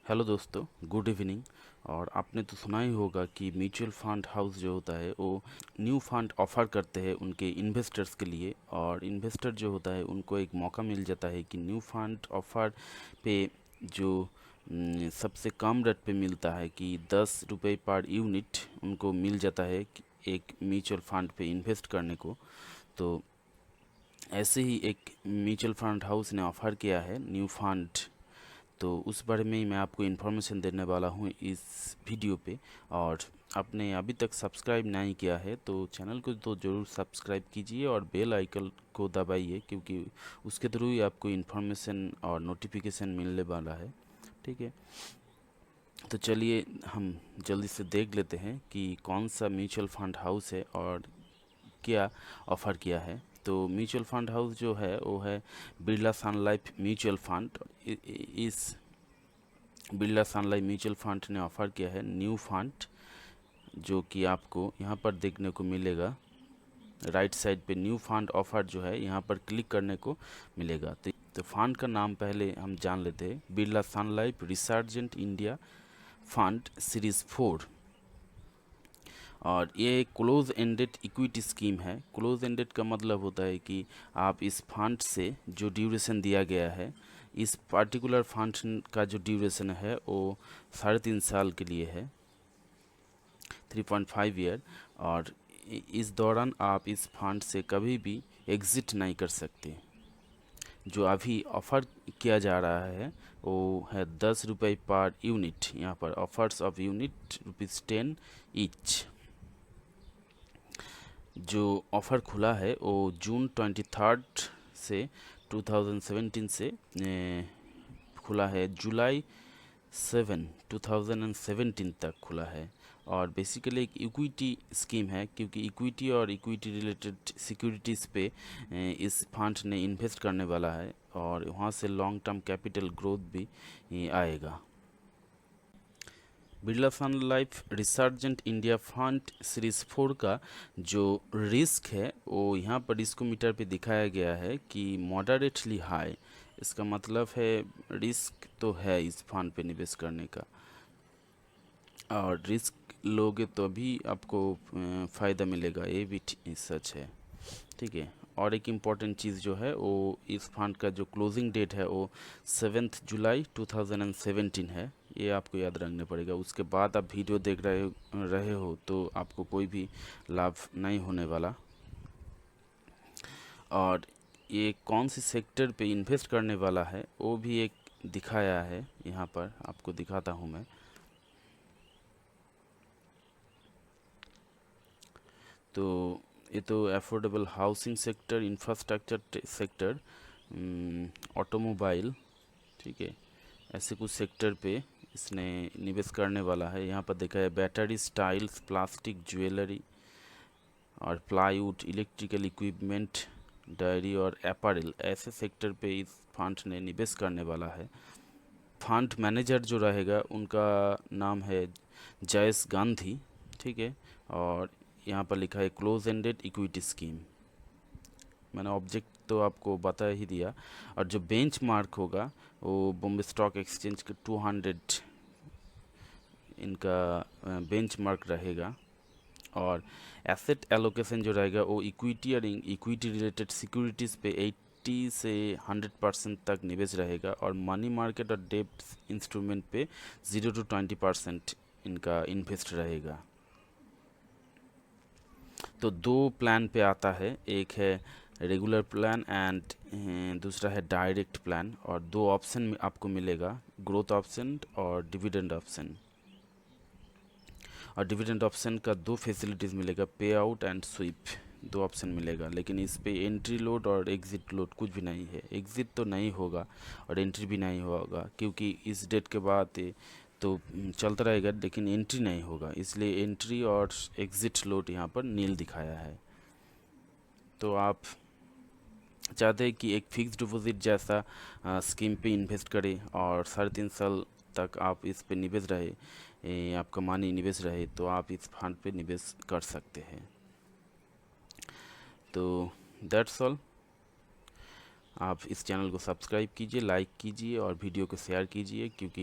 Hello दोस्तों, good evening. और आपने तो सुना ही होगा कि म्यूचुअल फंड हाउस जो होता है वो न्यू फंड ऑफ़र करते हैं उनके इन्वेस्टर्स के लिए। और इन्वेस्टर जो होता है उनको एक मौका मिल जाता है कि न्यू फंड ऑफ़र पे जो सबसे कम रेट पे मिलता है कि 10 रुपये पर यूनिट उनको मिल जाता है कि एक म्यूचुअल फंड पे इन्वेस्ट करने को। तो ऐसे ही एक म्यूचुअल फंड हाउस ने ऑफ़र किया है न्यू फंड। तो उस बारे में ही मैं आपको इन्फॉर्मेशन देने वाला हूँ इस वीडियो पे। और आपने अभी तक सब्सक्राइब नहीं किया है तो चैनल को तो ज़रूर सब्सक्राइब कीजिए और बेल आइकन को दबाइए, क्योंकि उसके थ्रू ही आपको इन्फॉर्मेशन और नोटिफिकेशन मिलने वाला है। ठीक है, तो चलिए हम जल्दी से देख लेते हैं कि कौन सा म्यूचुअल फंड हाउस है और क्या ऑफ़र किया है। तो म्यूचुअल फंड हाउस जो है वो है Birla Sun life mutual fund. इस Birla Sun life mutual fund ने ऑफ़र किया है न्यू फंड, जो कि आपको यहाँ पर देखने को मिलेगा। राइट साइड पे न्यू फंड ऑफ़र जो है यहाँ पर क्लिक करने को मिलेगा। तो फंड का नाम पहले हम जान लेते हैं, Birla Sun Life Resurgent India Fund Series 4। और ये क्लोज एंडेड इक्विटी स्कीम है। क्लोज एंडेड का मतलब होता है कि आप इस फंड से जो ड्यूरेशन दिया गया है, इस पर्टिकुलर फंड का जो ड्यूरेशन है वो 3.5 साल के लिए है, 3.5 ईयर। और इस दौरान आप इस फंड से कभी भी एग्ज़िट नहीं कर सकते। जो अभी ऑफ़र किया जा रहा है वो है 10 रुपये पर यूनिट। यहाँ पर ऑफर्स ऑफ यूनिट ₹10 ईच। जो ऑफ़र खुला है वो जून 23 से 2017 से खुला है जुलाई 7 2017 तक खुला है। और बेसिकली एक इक्विटी स्कीम है, क्योंकि इक्विटी और इक्विटी रिलेटेड सिक्योरिटीज़ पे इस फंड ने इन्वेस्ट करने वाला है और वहाँ से लॉन्ग टर्म कैपिटल ग्रोथ भी आएगा। Birla Sun Life Resurgent India Fund Series 4 का जो रिस्क है वो यहाँ पर रिस्क मीटर पे दिखाया गया है कि मॉडरेटली हाई। इसका मतलब है रिस्क तो है इस फंड पे निवेश करने का, और रिस्क लोगे तो भी आपको फ़ायदा मिलेगा, ये भी सच है। ठीक है, और एक इम्पॉर्टेंट चीज़ जो है वो इस फंड का जो क्लोजिंग डेट है वो 7 जुलाई 2017 है। ये आपको याद रखना पड़ेगा। उसके बाद आप वीडियो देख रहे हो तो आपको कोई भी लाभ नहीं होने वाला। और ये कौन सी सेक्टर पे इन्वेस्ट करने वाला है वो भी एक दिखाया है, यहाँ पर आपको दिखाता हूँ मैं। तो ये तो affordable housing sector, infrastructure sector, automobile, ठीक है, ऐसे कुछ सेक्टर पे इसने निवेश करने वाला है। यहाँ पर देखा है बैटरी, टाइल्स, प्लास्टिक, ज्वेलरी और प्लाईवुड, इलेक्ट्रिकल इक्विपमेंट, डायरी और अपैरल, ऐसे सेक्टर पे इस फंड ने निवेश करने वाला है। फंड मैनेजर जो रहेगा उनका नाम है जयेश गांधी। ठीक है, और यहाँ पर लिखा है क्लोज एंडेड इक्विटी स्कीम। मैंने ऑब्जेक्ट तो आपको बता ही दिया। और जो बेंच मार्क होगा वो बॉम्बे स्टॉक एक्सचेंज के 200 इनका बेंच मार्क रहेगा। और एसेट एलोकेशन जो रहेगा वो इक्विटी और इक्विटी रिलेटेड सिक्योरिटीज़ पे 80 से 100% तक निवेश रहेगा। और मनी मार्केट और डेब्ट इंस्ट्रूमेंट पे 0 to 20% इनका इन्वेस्ट रहेगा। तो दो प्लान पे आता है, एक है रेगुलर प्लान एंड दूसरा है डायरेक्ट प्लान। और दो ऑप्शन आपको मिलेगा, ग्रोथ ऑप्शन और डिविडेंड ऑप्शन। और डिविडेंड ऑप्शन का दो फैसिलिटीज़ मिलेगा, पे आउट एंड स्वीप, दो ऑप्शन मिलेगा। लेकिन इस पे एंट्री लोड और एग्ज़िट लोड कुछ भी नहीं है। एग्ज़िट तो नहीं होगा और एंट्री भी नहीं होगा, क्योंकि इस डेट के बाद तो चलता रहेगा लेकिन एंट्री नहीं होगा, इसलिए एंट्री और एग्ज़िट लोड यहाँ पर नील दिखाया है। तो आप चाहते हैं कि एक फिक्स डिपॉजिट जैसा स्कीम पे इन्वेस्ट करें और 3.5 साल तक आप इस पे निवेश रहे, आपका मनी निवेश रहे, तो आप इस फंड पे निवेश कर सकते हैं। तो दैट्स ऑल। आप इस चैनल को सब्सक्राइब कीजिए, लाइक कीजिए और वीडियो को शेयर कीजिए, क्योंकि